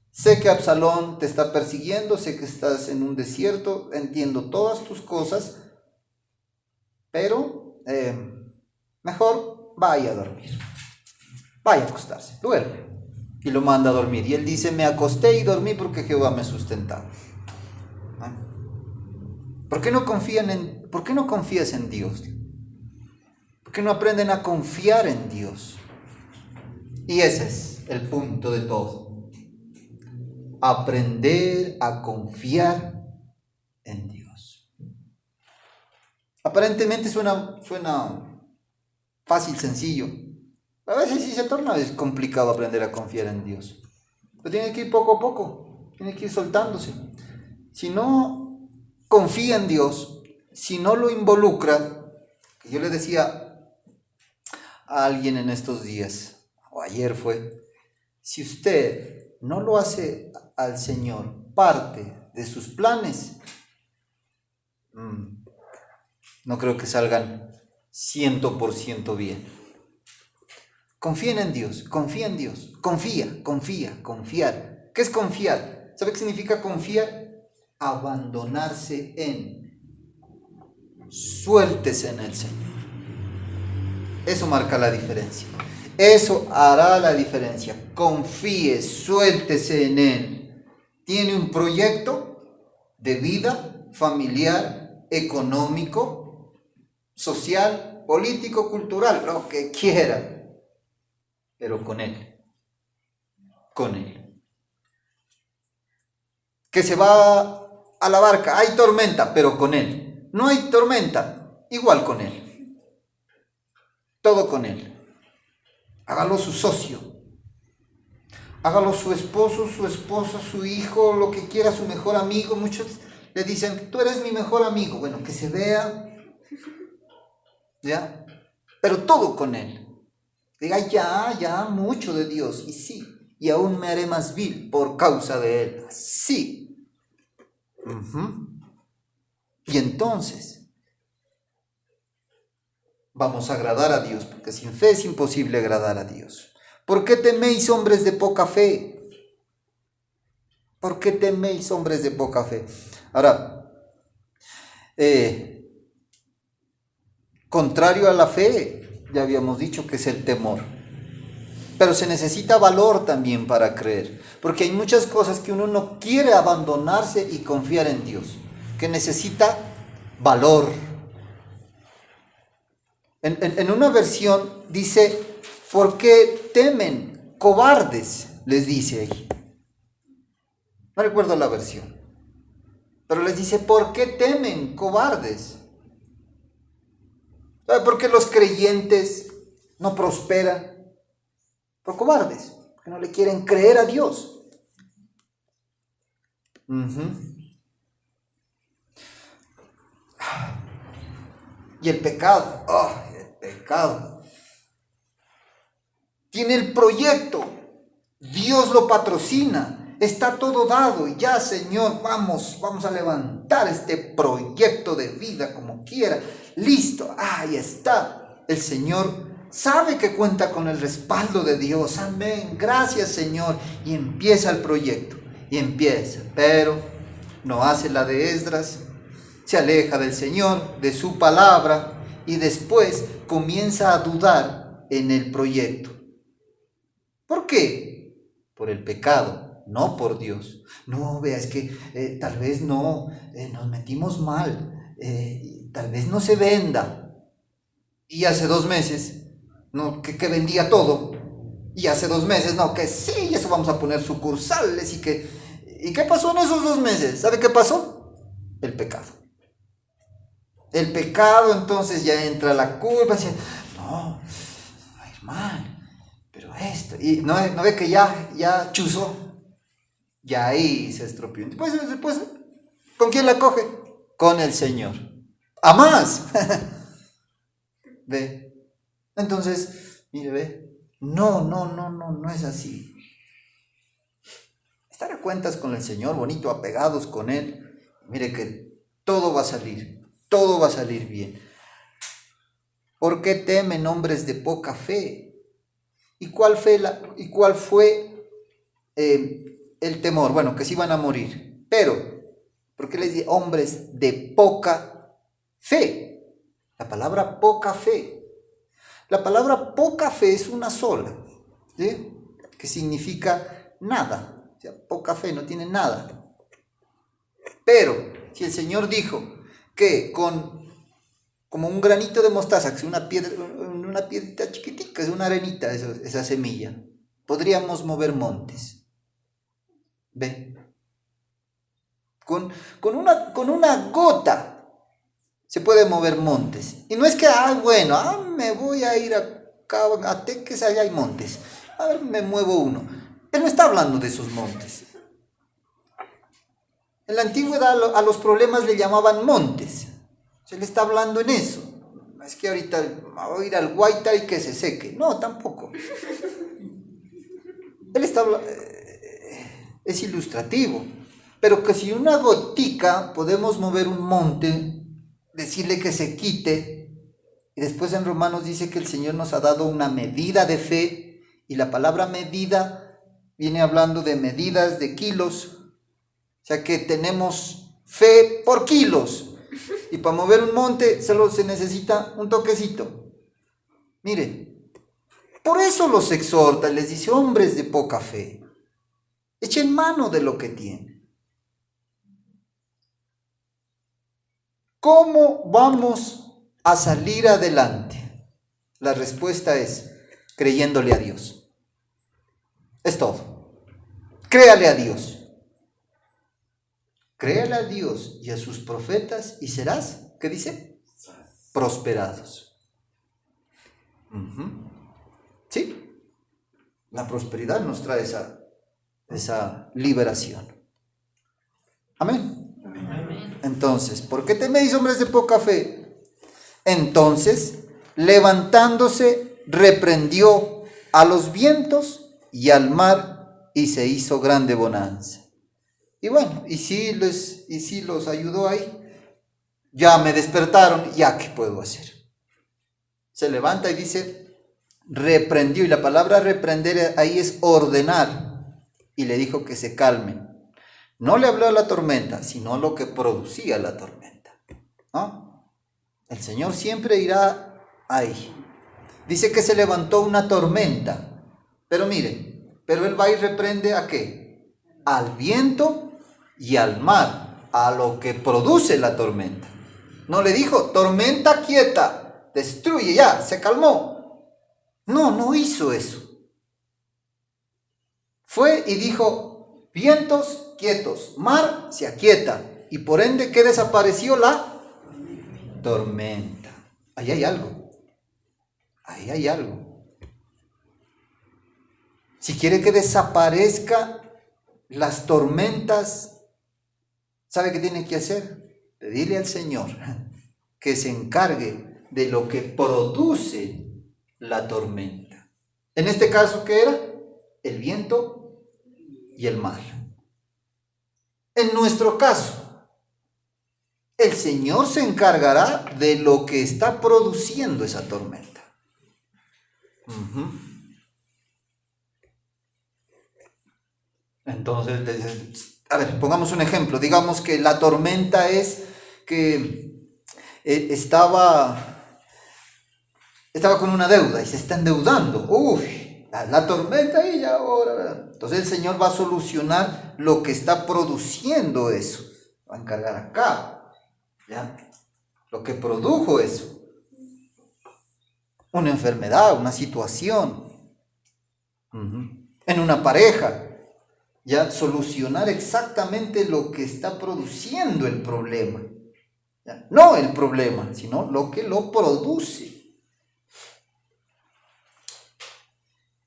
sé que Absalón te está persiguiendo, sé que estás en un desierto, entiendo todas tus cosas, pero mejor vaya a dormir. Vaya a acostarse, duerme. Y lo manda a dormir. Y él dice, me acosté y dormí porque Jehová me sustentaba. ¿Por qué no confías en Dios? ¿Por qué no aprenden a confiar en Dios? Y ese es el punto de todo. Aprender a confiar en Dios. Aparentemente suena fácil, sencillo. A veces sí se torna complicado aprender a confiar en Dios. Pero tiene que ir poco a poco, tiene que ir soltándose. Si no confía en Dios, si no lo involucra, que yo le decía, a alguien en estos días, o ayer fue, si usted no lo hace al Señor parte de sus planes, no creo que salgan 100% bien. Confíen en Dios, confía en Dios, confiar. ¿Qué es confiar? ¿Sabe qué significa confiar? Abandonarse en, suéltese en el Señor. Eso marca la diferencia. Eso hará la diferencia. Confíe, suéltese en Él. Tiene un proyecto de vida familiar, económico, social, político, cultural, lo que quiera. Pero con Él. Con Él. Que se va a la barca. Hay tormenta, pero con Él. No hay tormenta, igual con Él. Todo con Él. Hágalo su socio. Hágalo su esposo, su esposa, su hijo, lo que quiera, su mejor amigo. Muchos le dicen, tú eres mi mejor amigo. Bueno, que se vea. ¿Ya? Pero todo con Él. Diga, ya, mucho de Dios. Y sí, y aún me haré más vil por causa de Él. Sí. Y entonces vamos a agradar a Dios, porque sin fe es imposible agradar a Dios. ¿Por qué teméis, hombres de poca fe? ¿Por qué teméis, hombres de poca fe? Ahora, contrario a la fe, ya habíamos dicho que es el temor. Pero se necesita valor también para creer, porque hay muchas cosas que uno no quiere abandonarse y confiar en Dios, que necesita valor. En una versión dice, ¿por qué temen, cobardes? Les dice ahí. No recuerdo la versión, pero les dice, ¿por qué temen, cobardes? ¿Por qué los creyentes no prosperan? Por cobardes, que no le quieren creer a Dios. Y el pecado, el pecado. Tiene el proyecto, Dios lo patrocina, está todo dado y ya, Señor, vamos a levantar este proyecto de vida como quiera. Listo, ahí está. El Señor sabe que cuenta con el respaldo de Dios. Amén. Gracias, Señor. Y empieza el proyecto. Pero no hace la de Esdras. Se aleja del Señor, de su palabra. Y después comienza a dudar en el proyecto. ¿Por qué? Por el pecado, no por Dios. No, vea, es que tal vez nos metimos mal. Tal vez no se venda. Y hace 2 meses, no, que vendía todo. Y hace 2 meses, no, que sí, eso vamos a poner sucursales. ¿Y qué pasó en esos 2 meses? ¿Sabe qué pasó? El pecado. El pecado, entonces ya entra la culpa. Dice, no, va a ir mal, pero esto. Y no ve que ya chuzó. Ya ahí se estropeó. Después, ¿con quién la coge? Con el Señor. ¡A más! ¿Ve? Entonces, mire, ve, no es así. Estar a cuentas con el Señor, bonito, apegados con Él. Mire que todo va a salir bien. ¿Por qué temen hombres de poca fe? ¿Y cuál fue el temor? Bueno, que se iban a morir. Pero, ¿por qué les dice hombres de poca fe? La palabra poca fe. La palabra poca fe es una sola, ¿sí? Que significa nada. O sea, poca fe no tiene nada. Pero si el Señor dijo que como un granito de mostaza, que es una piedrita chiquitica, es una arenita, esa semilla, podríamos mover montes. ¿Ve? Con una gota se puede mover montes. Y no es que, me voy a ir a Teques, allá hay montes. A ver, me muevo uno. Él no está hablando de esos montes. En la antigüedad a los problemas le llamaban montes. Se le está hablando en eso. es que ahorita voy a ir al Guaita y que se seque. No, tampoco. Él está, es ilustrativo, pero que si una gotica podemos mover un monte, decirle que se quite, y después en Romanos dice que el Señor nos ha dado una medida de fe, y la palabra medida viene hablando de medidas de kilos, o sea que tenemos fe por kilos, y para mover un monte solo se necesita un toquecito. Mire, por eso los exhorta, les dice, hombres de poca fe, echen mano de lo que tienen. ¿Cómo vamos a salir adelante? La respuesta es creyéndole a Dios. Es todo. Créale a Dios. Créale a Dios y a sus profetas y serás, ¿qué dice? Prosperados. ¿Sí? La prosperidad nos trae esa liberación. Amén. Entonces, ¿por qué teméis, hombres de poca fe? Entonces, levantándose, reprendió a los vientos y al mar y se hizo grande bonanza. Y bueno, y si los ayudó ahí, ya me despertaron, ya qué puedo hacer. Se levanta y dice, reprendió, y la palabra reprender ahí es ordenar, y le dijo que se calme. No le habló a la tormenta, sino a lo que producía la tormenta, ¿no? El Señor siempre irá ahí. Dice que se levantó una tormenta, pero mire, pero Él va y reprende ¿a qué? Al viento y al mar, a lo que produce la tormenta. No le dijo, tormenta quieta, destruye ya, se calmó. No hizo eso. Fue y dijo, vientos quietos, mar se aquieta, y por ende, ¿qué desapareció? La tormenta. Ahí hay algo. Ahí hay algo. Si quiere que desaparezca las tormentas, ¿sabe qué tiene que hacer? Pedirle al Señor que se encargue de lo que produce la tormenta. En este caso, ¿qué era? El viento y el mar. En nuestro caso, el Señor se encargará de lo que está produciendo esa tormenta. Entonces, a ver, pongamos un ejemplo. Digamos que la tormenta es que estaba con una deuda y se está endeudando. La tormenta y ahora, ¿verdad? Entonces el Señor va a solucionar lo que está produciendo eso. Va a encargar acá, ¿ya? Lo que produjo eso. Una enfermedad, una situación. En una pareja. Ya solucionar exactamente lo que está produciendo el problema. ¿Ya? No el problema, sino lo que lo produce.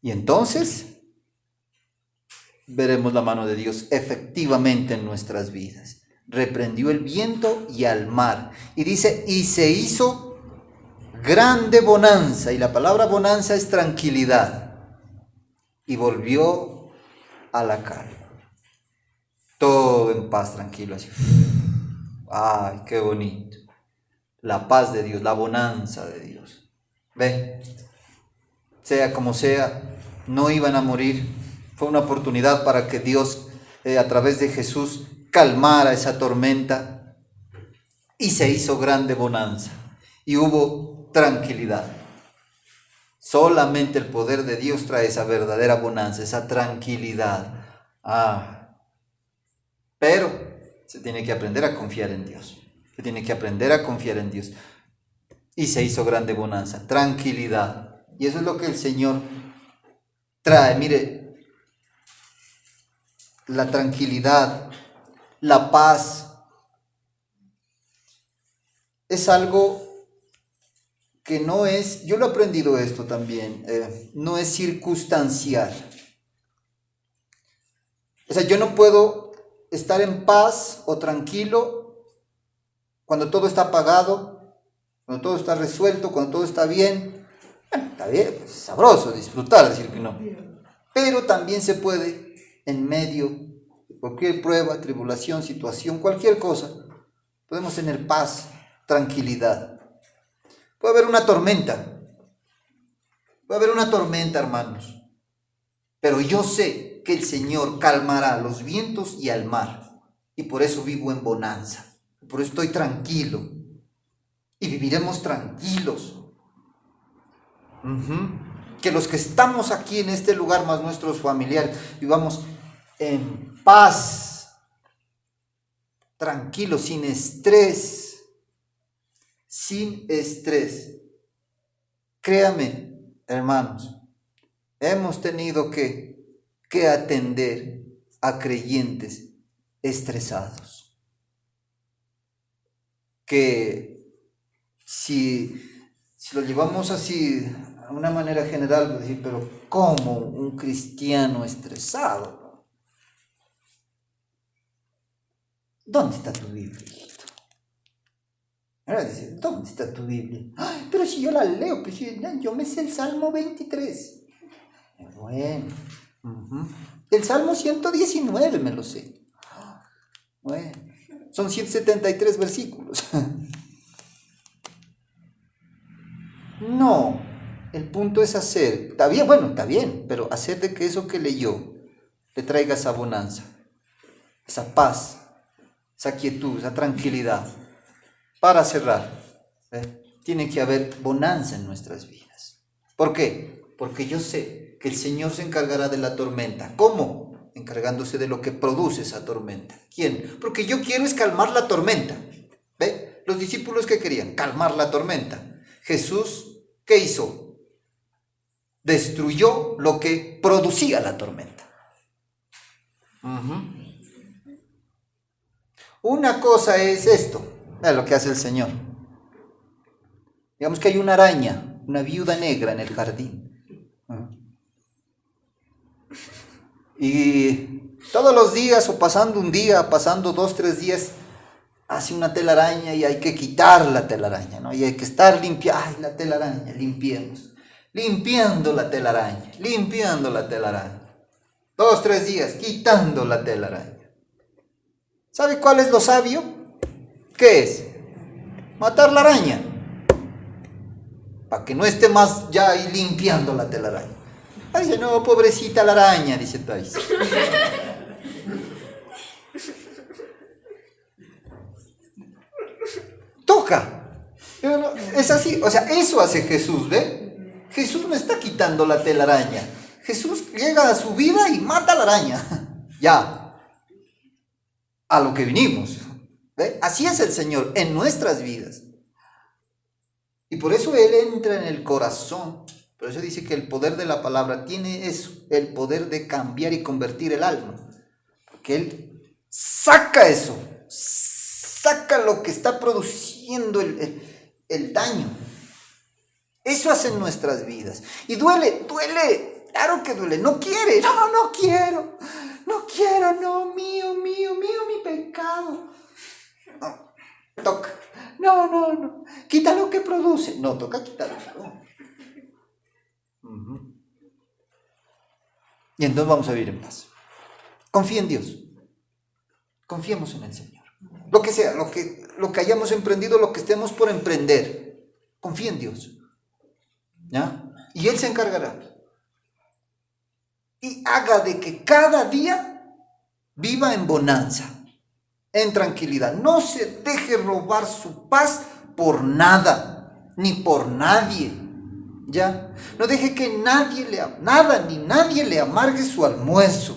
Y entonces veremos la mano de Dios efectivamente en nuestras vidas. Reprendió el viento y al mar. Y dice, y se hizo grande bonanza. Y la palabra bonanza es tranquilidad. Y volvió a la calma. Todo en paz, tranquilo, así. Ay, qué bonito. La paz de Dios, la bonanza de Dios. Ve, sea como sea, no iban a morir. Fue una oportunidad para que Dios, a través de Jesús, calmara esa tormenta. Y se hizo grande bonanza. Y hubo tranquilidad. Solamente el poder de Dios trae esa verdadera bonanza, esa tranquilidad. Pero se tiene que aprender a confiar en Dios. Se tiene que aprender a confiar en Dios. Y se hizo grande bonanza, tranquilidad. Y eso es lo que el Señor trae. Mire, la tranquilidad, la paz, es algo que no es, yo lo he aprendido esto también, no es circunstancial. O sea, yo no puedo estar en paz o tranquilo cuando todo está apagado, cuando todo está resuelto, cuando todo está bien. Bueno, está bien, pues, es sabroso disfrutar, decir que no. Pero también se puede, en medio de cualquier prueba, tribulación, situación, cualquier cosa, podemos tener paz, tranquilidad. Puede haber una tormenta, hermanos. Pero yo sé que el Señor calmará los vientos y al mar. Y por eso vivo en bonanza. Por eso estoy tranquilo. Y viviremos tranquilos. Que los que estamos aquí en este lugar, más nuestros familiares, vivamos en paz, tranquilos, sin estrés. Sin estrés. Créame, hermanos, hemos tenido que atender a creyentes estresados. Que si lo llevamos así, a una manera general, decir, pero ¿cómo un cristiano estresado? ¿Dónde está tu Biblia, hijito? Ahora dice, ¿dónde está tu Biblia? Ay, pero si yo la leo, pues yo me sé el Salmo 23. Bueno, el Salmo 119 me lo sé. Bueno, son 173 versículos. No, el punto es hacer, está bien, pero hacer de que eso que leyó le traiga esa bonanza, esa paz, esa quietud, esa tranquilidad. Para cerrar, tiene que haber bonanza en nuestras vidas. ¿Por qué? Porque yo sé que el Señor se encargará de la tormenta. ¿Cómo? Encargándose de lo que produce esa tormenta. ¿Quién? Porque yo quiero es calmar la tormenta. ¿Ve? Los discípulos que querían calmar la tormenta. Jesús, ¿qué hizo? Destruyó lo que producía la tormenta. Una cosa es esto, es lo que hace el Señor. Digamos que hay una araña, una viuda negra en el jardín. Y todos los días, o pasando un día, pasando 2, 3 días, hace una telaraña y hay que quitar la telaraña, ¿no? Y hay que estar limpiando, ay, la telaraña, limpiemos. Limpiando la telaraña. 2, 3 días, quitando la telaraña. ¿Sabe cuál es lo sabio? ¿Qué es? Matar la araña. Para que no esté más ya ahí limpiando la telaraña. Ay, dice, no, pobrecita la araña, dice Thais. Toca. Es así, o sea, eso hace Jesús, ¿ve? Jesús no está quitando la telaraña. Jesús llega a su vida y mata a la araña. Ya. A lo que vinimos. ¿Ve? Así es el Señor en nuestras vidas. Y por eso Él entra en el corazón. Por eso dice que el poder de la palabra tiene eso, el poder de cambiar y convertir el alma. Porque Él saca eso, saca lo que está produciendo el daño. Eso hace en nuestras vidas. Y duele, claro que duele. No quiere, no quiero, no, mío, mi pecado. No, toca. No. Quita lo que produce. No, toca quitarlo. Y entonces vamos a vivir en paz. Confía en Dios. Confiemos en el Señor. Lo que sea, lo que hayamos emprendido, lo que estemos por emprender. Confía en Dios. ¿Ya? Y Él se encargará. Y haga de que cada día viva en bonanza, en tranquilidad. No se deje robar su paz por nada, ni por nadie. ¿Ya? No deje que nadie le amargue su almuerzo.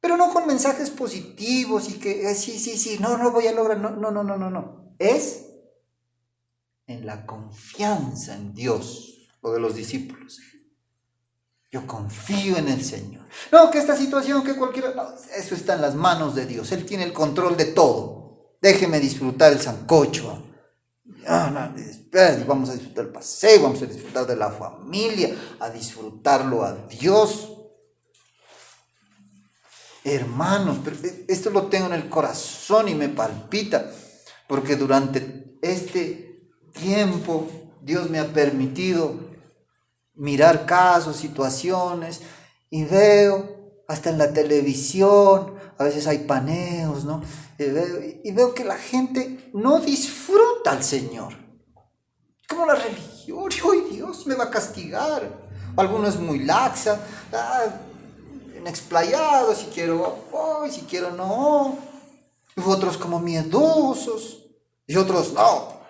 Pero no con mensajes positivos y que sí, no lo voy a lograr. No. Es en la confianza en Dios, lo de los discípulos. Yo confío en el Señor. No, que esta situación, que cualquiera... No, eso está en las manos de Dios. Él tiene el control de todo. Déjeme disfrutar el sancocho. Vamos a disfrutar el paseo, vamos a disfrutar de la familia, a disfrutarlo a Dios. Hermanos, pero esto lo tengo en el corazón y me palpita, porque durante este tiempo Dios me ha permitido mirar casos, situaciones, y veo hasta en la televisión, a veces hay paneos, ¿no? Y veo que la gente no disfruta al Señor. Como la religión, ¡ay, Dios me va a castigar! Algunos muy laxa, explayado, si quiero voy, si quiero no. Y otros como miedosos, y otros no,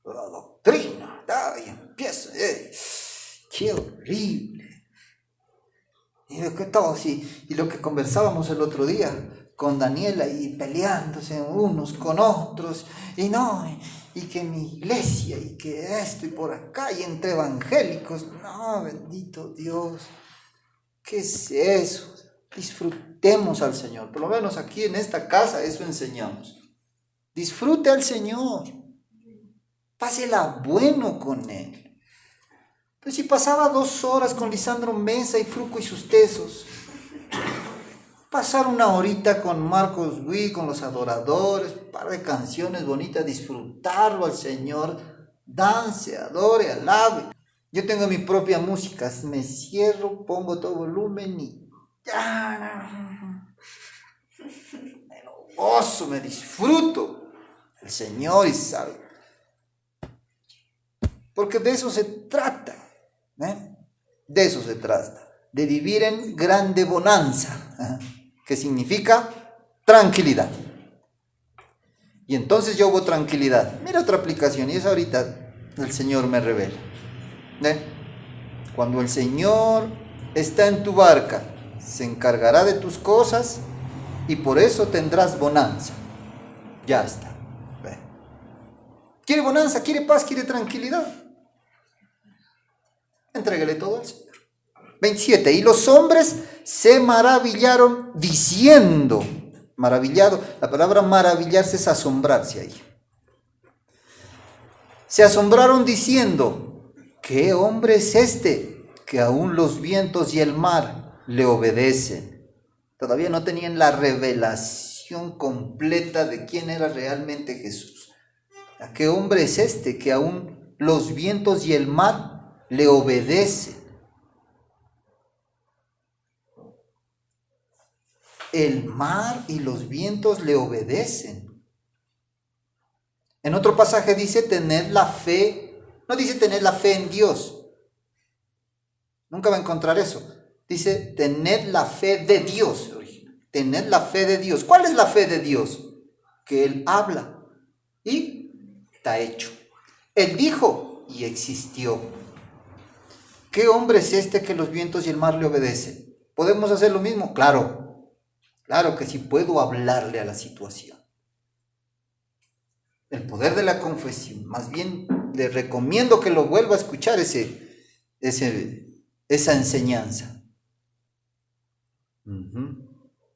la doctrina, y empieza, qué horrible. Y lo que todos, y lo que conversábamos el otro día con Daniela, y peleándose unos con otros, y no, y que mi iglesia, y que esto, y por acá, y entre evangélicos, no, bendito Dios, ¿qué es eso? Disfrutemos al Señor, por lo menos aquí en esta casa eso enseñamos. Disfrute al Señor, pásela bueno con Él. Pero si pasaba 2 horas con Lisandro Mesa y Fruco y sus tesos, pasar 1 horita con Marcos Witt, con los adoradores, un par de canciones bonitas, disfrutarlo al Señor, dance, adore, alabe. Yo tengo mi propia música, me cierro, pongo todo volumen y me lo gozo, me disfruto el Señor y salgo. Porque de eso se trata, de eso se trata, de vivir en grande bonanza, que significa tranquilidad. Y entonces yo hubo tranquilidad. Mira otra aplicación, y es ahorita el Señor me revela. Cuando el Señor está en tu barca, se encargará de tus cosas y por eso tendrás bonanza. Ya está. ¿Quiere bonanza? ¿Quiere paz? ¿Quiere tranquilidad? Entrégale todo al Señor. 27. Y los hombres se maravillaron diciendo, maravillado, la palabra maravillarse es asombrarse ahí. Se asombraron diciendo, ¿qué hombre es este que aún los vientos y el mar le obedecen? Todavía no tenían la revelación completa de quién era realmente Jesús. ¿Qué hombre es este que aún los vientos y el mar le obedecen? El mar y los vientos le obedecen. En otro pasaje dice tener la fe, no dice tener la fe en Dios. Nunca va a encontrar eso. Dice tener la fe de Dios. Tener la fe de Dios. ¿Cuál es la fe de Dios? Que Él habla y está hecho. Él dijo y existió. ¿Qué hombre es este que los vientos y el mar le obedecen? ¿Podemos hacer lo mismo? Claro. Claro que sí puedo hablarle a la situación. El poder de la confesión. Más bien le recomiendo que lo vuelva a escuchar esa enseñanza.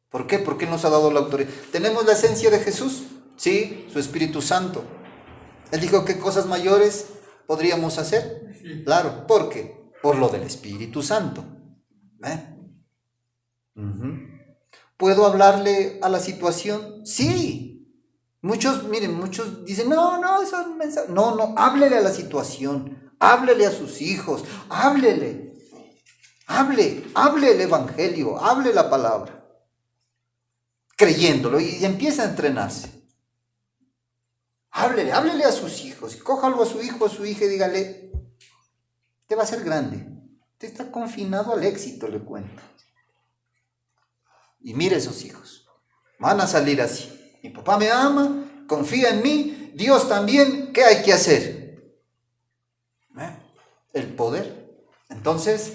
¿Por qué? Porque Él nos ha dado la autoridad. ¿Tenemos la esencia de Jesús? Sí, su Espíritu Santo. Él dijo qué cosas mayores podríamos hacer. Claro, ¿por qué? Por lo del Espíritu Santo. ¿Puedo hablarle a la situación? Sí. Muchos dicen, no, eso es un mensaje. No, háblele a la situación, háblele a sus hijos, hable el evangelio, hable la palabra, creyéndolo y empieza a entrenarse. Háblele a sus hijos, cójalo a su hijo, a su hija y dígale, te va a hacer grande, te está confinado al éxito, le cuento. Y mire esos hijos, van a salir así. Mi papá me ama, confía en mí, Dios también, ¿qué hay que hacer? El poder. Entonces,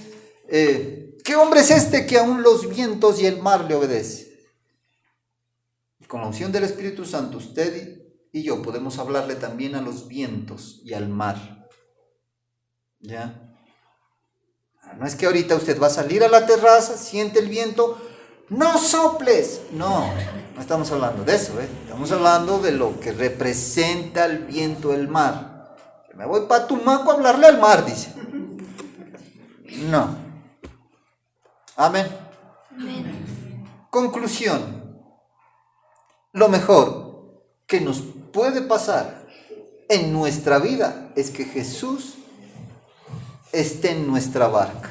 ¿qué hombre es este que aún los vientos y el mar le obedece? Con la unción del Espíritu Santo, usted y yo podemos hablarle también a los vientos y al mar. ¿Ya? No es que ahorita usted va a salir a la terraza, siente el viento, no soples. No estamos hablando de eso, Estamos hablando de lo que representa el viento, el mar. Me voy para Tumaco a hablarle al mar, dice. No. Amén. Conclusión. Lo mejor que nos puede pasar en nuestra vida es que Jesús esté en nuestra barca.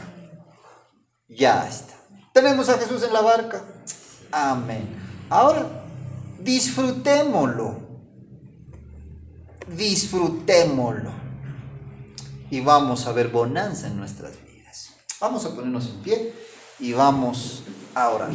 Ya está. ¿Tenemos a Jesús en la barca? Amén. Ahora, disfrutémoslo. Disfrutémoslo. Y vamos a ver bonanza en nuestras vidas. Vamos a ponernos en pie y vamos a orar.